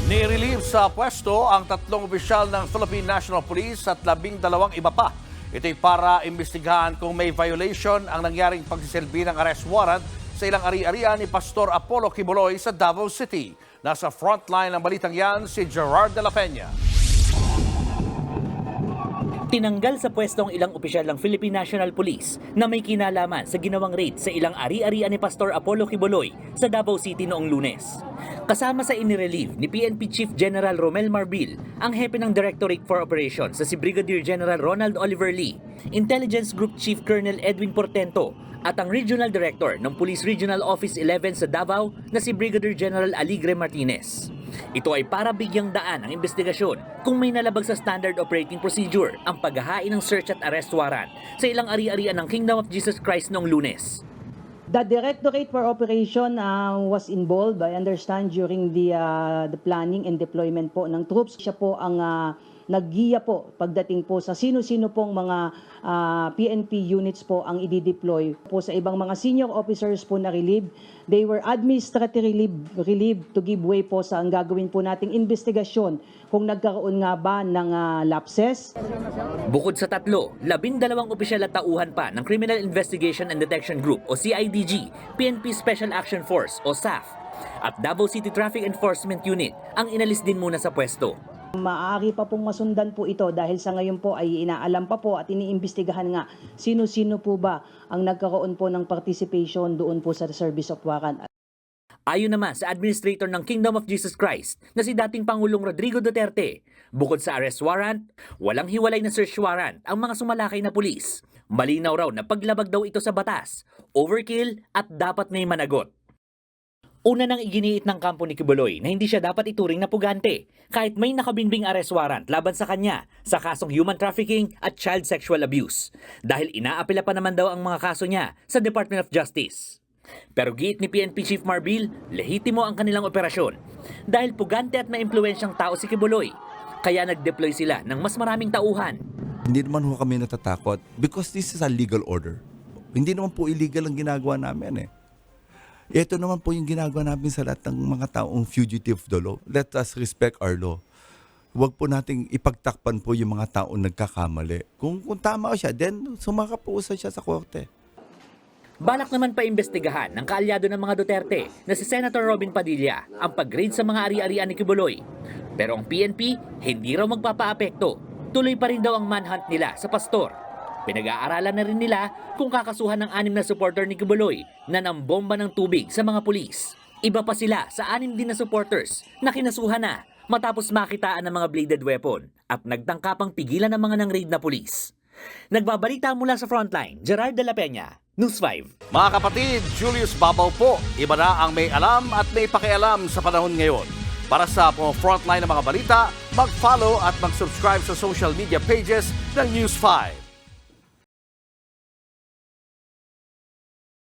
Ni-relieve sa pwesto ang 3 opisyal ng Philippine National Police at 12 iba pa. Ito'y para imbestigahan kung may violation ang nangyaring pagsisilbi ng arrest warrant sa ilang ari-arian ni Pastor Apollo Quiboloy sa Davao City. Nasa frontline ng balitang yan si Gerard de la Peña. Tinanggal sa pwesto ang ilang opisyal ng Philippine National Police na may kinalaman sa ginawang raid sa ilang ari-arian ni Pastor Apollo Quiboloy sa Davao City noong Lunes. Kasama sa inirelieve ni PNP Chief General Romel Marbil, ang hepe ng Directorate for Operations sa si Brigadier General Ronald Oliver Lee, Intelligence Group Chief Colonel Edwin Portento, at ang Regional Director ng Police Regional Office 11 sa Davao na si Brigadier General Aligre Martinez. Ito ay para bigyang daan ang investigasyon kung may nalabag sa Standard Operating Procedure ang paghahain ng search at arrest warrant sa ilang ari-arian ng Kingdom of Jesus Christ noong Lunes. The Directorate for Operation was involved, I understand, during the planning and deployment po ng troops. Siya po ang naggiya po pagdating po sa sino-sino pong mga PNP units po ang i-deploy po sa ibang mga senior officers po na relieved. They were administratively relieved to give way po sa ang gagawin po nating investigasyon kung nagkaroon nga ba ng lapses. Bukod sa 3, 12 opisyal at tauhan pa ng Criminal Investigation and Detection Group o CIDG, PNP Special Action Force o SAF at Davao City Traffic Enforcement Unit ang inalis din muna sa pwesto. Maaari pa pong masundan po ito dahil sa ngayon po ay inaalam pa po at iniimbestigahan nga sino-sino po ba ang nagkaroon po ng participation doon po sa service of warrant. Ayon naman sa Administrator ng Kingdom of Jesus Christ na si dating Pangulong Rodrigo Duterte, bukod sa arrest warrant, walang hiwalay na search warrant ang mga sumalakay na pulis. Malinaw raw na paglabag daw ito sa batas, overkill at dapat may managot. Una nang iginiit ng kampo ni Quiboloy na hindi siya dapat ituring na pugante kahit may nakabinbing arrest warrant laban sa kanya sa kasong human trafficking at child sexual abuse dahil inaapela pa naman daw ang mga kaso niya sa Department of Justice. Pero giit ni PNP Chief Marbil, lehitimo ang kanilang operasyon dahil pugante at maimpluwensyang tao si Quiboloy kaya nag-deploy sila ng mas maraming tauhan. Hindi naman ho kami natatakot because this is a legal order. Hindi naman po illegal ang ginagawa namin . Ito naman po yung ginagawa namin sa lahat ng mga taong fugitive of the law. Let us respect our law. Huwag po nating ipagtakpan po yung mga taong nagkakamali. Kung tama siya, then sumakap po siya sa korte. Balak naman pa imbestigahan ng kaalyado ng mga Duterte na si Senator Robin Padilla ang pag-raid sa mga ari-arian ni Quiboloy. Pero ang PNP hindi raw magpapaapekto. Tuloy pa rin daw ang manhunt nila sa pastor. Pinag-aaralan na rin nila kung kakasuhan ng 6 na supporter ni Quiboloy na nambomba ng tubig sa mga pulis. Iba pa sila sa 6 din na supporters na kinasuhan na matapos makitaan ng mga bladed weapon at nagtangkapang pigilan ng mga nang-raid na pulis. Nagbabalita mula sa frontline, Gerard de la Peña, News 5. Mga kapatid, Julius Babaw po. Iba na ang may alam at may pakialam sa panahon ngayon. Para sa frontline ng mga balita, mag-follow at mag-subscribe sa social media pages ng News 5.